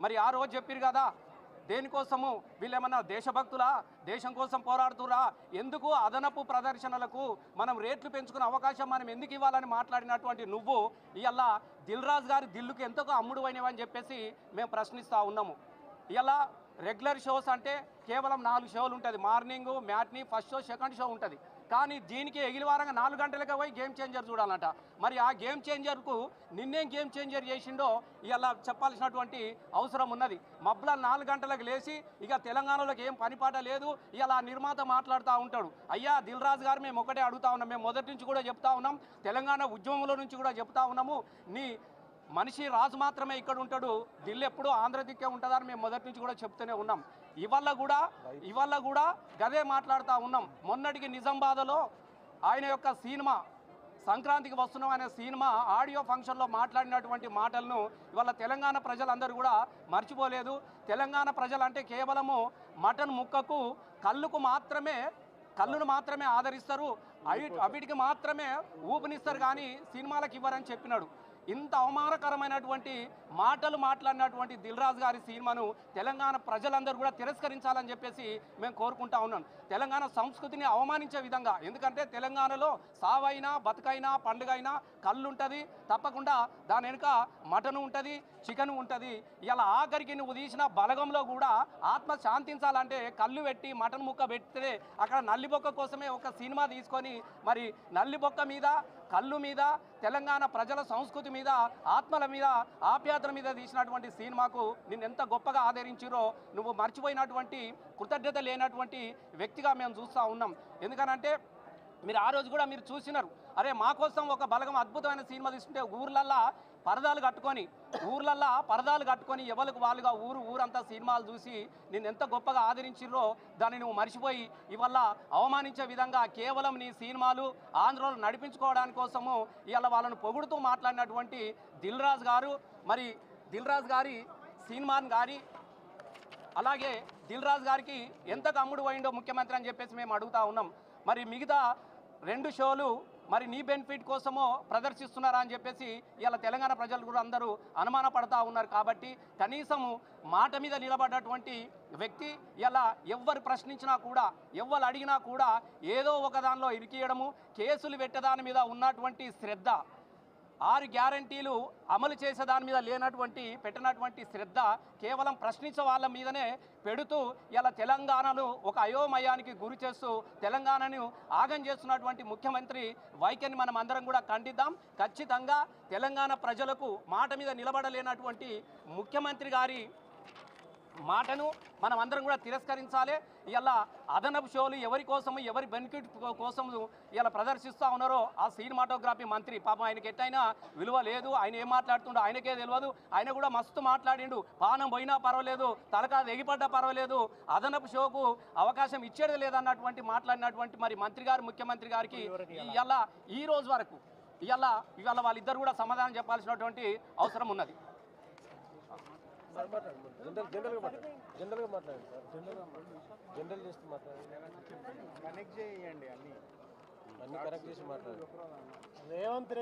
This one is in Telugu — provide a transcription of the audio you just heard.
మరి ఆ రోజు చెప్పారు కదా, దేనికోసము వీళ్ళేమన్నా దేశభక్తులా, దేశం కోసం పోరాడుతురా, ఎందుకు అదనపు ప్రదర్శనలకు మనం రేట్లు పెంచుకునే అవకాశం మనం ఎందుకు ఇవ్వాలని మాట్లాడినటువంటి నువ్వు ఇవాళ దిల్ రాజు గారి దిల్లుకి ఎంతకు అమ్ముడు అయినవని చెప్పేసి మేము ప్రశ్నిస్తూ ఉన్నాము. ఇలా రెగ్యులర్ షోస్ అంటే కేవలం 4 షోలు ఉంటుంది. Morning matinee, first show, second show ఉంటుంది. కానీ దీనికి ఎగిలివారంగా 4 గంటలకే పోయి గేమ్ చేంజర్ చూడాలంట. మరి ఆ గేమ్ చేంజర్కు నిన్నేం గేమ్ చేంజర్ చేసిండో ఇలా చెప్పాల్సినటువంటి అవసరం ఉన్నది. మబ్బుల 4 గంటలకు లేచి ఇక తెలంగాణలోకి ఏం పనిపాట లేదు, ఇలా నిర్మాత మాట్లాడుతూ ఉంటాడు. అయ్యా దిల్ రాజు గారు మేము ఒకటే అడుగుతా ఉన్నాం, మేము మొదటి నుంచి కూడా చెప్తా ఉన్నాం, తెలంగాణ ఉద్యమంలో నుంచి కూడా చెప్తా ఉన్నాము, నీ మనిషి రాజు మాత్రమే ఇక్కడ ఉంటాడు, దిల్లు ఎప్పుడూ ఆంధ్ర దిక్కే ఉంటుందని మేము మొదటి నుంచి కూడా చెప్తూనే ఉన్నాం. ఇవాళ కూడా గదే మాట్లాడుతూ ఉన్నాం. మొన్నటికి నిజామాబాద్లో ఆయన యొక్క సినిమా సంక్రాంతికి వస్తున్నాం అనే సినిమా ఆడియో ఫంక్షన్లో మాట్లాడినటువంటి మాటలను ఇవాళ తెలంగాణ ప్రజలందరూ కూడా మర్చిపోలేదు. తెలంగాణ ప్రజలంటే కేవలము మటన్ ముక్కకు కళ్ళును మాత్రమే ఆదరిస్తారు, అవిటికి మాత్రమే ఊపినిస్తారు, కానీ సినిమాలకు ఇవ్వరని చెప్పినాడు. ఇంత అవమానకరమైనటువంటి మాటలు మాట్లాడినటువంటి దిల్ రాజు గారి సినిమాను తెలంగాణ ప్రజలందరూ కూడా తిరస్కరించాలని చెప్పేసి మేము కోరుకుంటా ఉన్నాం. తెలంగాణ సంస్కృతిని అవమానించే విధంగా, ఎందుకంటే తెలంగాణలో సావైనా బతుకైనా పండుగైనా కళ్ళు ఉంటుంది, తప్పకుండా దాని వెనుక మటను ఉంటుంది, చికెన్ ఉంటుంది. ఇలా ఆఖరికి నువ్వు తీసిన బలగంలో కూడా ఆత్మ శాంతించాలంటే కళ్ళు పెట్టి మటన్ ముక్క పెడితే అక్కడ నల్లిబొక్క కోసమే ఒక సినిమా తీసుకొని మరి నల్లిబొక్క మీద, కళ్ళు మీద, తెలంగాణ ప్రజల సంస్కృతి మీద, ఆత్మల మీద, ఆప్యాయతల మీద తీసినటువంటి సినిమాకు నిన్ను ఎంత గొప్పగా ఆదరించిరో నువ్వు మర్చిపోయినటువంటి, కృతజ్ఞత లేనటువంటి వ్యక్తిగా మేము చూస్తూ ఉన్నాం. ఎందుకనంటే మీరు ఆ రోజు కూడా మీరు చూసినారు, అరే మా కోసం ఒక బలగం అద్భుతమైన సినిమా తీసుకుంటే ఊర్లల్లా పరదాలు కట్టుకొని ఎవరికి వాళ్ళుగా ఊరంతా సినిమాలు చూసి నేను ఎంత గొప్పగా ఆదరించిర్రో దాన్ని నువ్వు మర్చిపోయి ఇవాళ అవమానించే విధంగా కేవలం నీ సినిమాలు ఆంధ్రలో నడిపించుకోవడానికి కోసము ఇవాళ వాళ్ళను పొగుడుతూ మాట్లాడినటువంటి దిల్ రాజు గారు, మరి దిల్ రాజు గారి సినిమాని కానీ అలాగే దిల్ రాజు గారికి ఎంత అమ్ముడు పోయిండో ముఖ్యమంత్రి అని చెప్పేసి మేము అడుగుతా ఉన్నాం. మరి మిగతా 2 షోలు మరి నీ బెనిఫిట్ కోసమో ప్రదర్శిస్తున్నారా అని చెప్పేసి ఇలా తెలంగాణ ప్రజలు కూడా అందరూ అనుమాన పడతా ఉన్నారు. కాబట్టి కనీసము మాట మీద నిలబడ్డటువంటి వ్యక్తి ఇలా ఎవ్వరు ప్రశ్నించినా కూడా, ఎవ్వరు అడిగినా కూడా ఏదో ఒక దానిలో ఇరికియడము, కేసులు పెట్టేదాని మీద ఉన్నటువంటి శ్రద్ధ, 6 గ్యారంటీలు అమలు చేసే దాని మీద పెట్టినటువంటి శ్రద్ధ కేవలం ప్రశ్నించే వాళ్ళ మీదనే పెడుతూ ఇలా తెలంగాణను ఒక అయోమయానికి గురి చేస్తూ తెలంగాణను ఆగం చేస్తున్నటువంటి ముఖ్యమంత్రి వైఖరిని మనం అందరం కూడా ఖండిద్దాం. ఖచ్చితంగా తెలంగాణ ప్రజలకు మాట మీద నిలబడలేనటువంటి ముఖ్యమంత్రి గారి మాటను మనం అందరం కూడా తిరస్కరించాలి. ఇలా అదనపు షోలు ఎవరి కోసము, ఎవరి బెనిఫిట్ కోసము ఇలా ప్రదర్శిస్తూ ఉన్నారో ఆ సినిమాటోగ్రఫీ మంత్రి పాపం ఆయనకి ఎట్టయినా విలువ లేదు, ఆయన ఏం మాట్లాడుతుండో ఆయనకే తెలియదు. ఆయన కూడా మస్తు మాట్లాడిండు, పానం పోయినా పర్వాలేదు, తలకా ఎగిపడ్డా పర్వాలేదు, అదనపు షోకు అవకాశం ఇచ్చేది లేదన్నటువంటి మాట్లాడినటువంటి మరి మంత్రి గారు, ముఖ్యమంత్రి గారికి ఇలా ఈ రోజు వరకు ఇవాళ వాళ్ళిద్దరు కూడా సమాధానం చెప్పాల్సినటువంటి అవసరం ఉన్నది. జనరల్ చేస్తూ మాట్లాడండి, కనెక్ట్ చేయండి, అన్ని కరెక్ట్ చేసి మాట్లాడండి. రేవంత్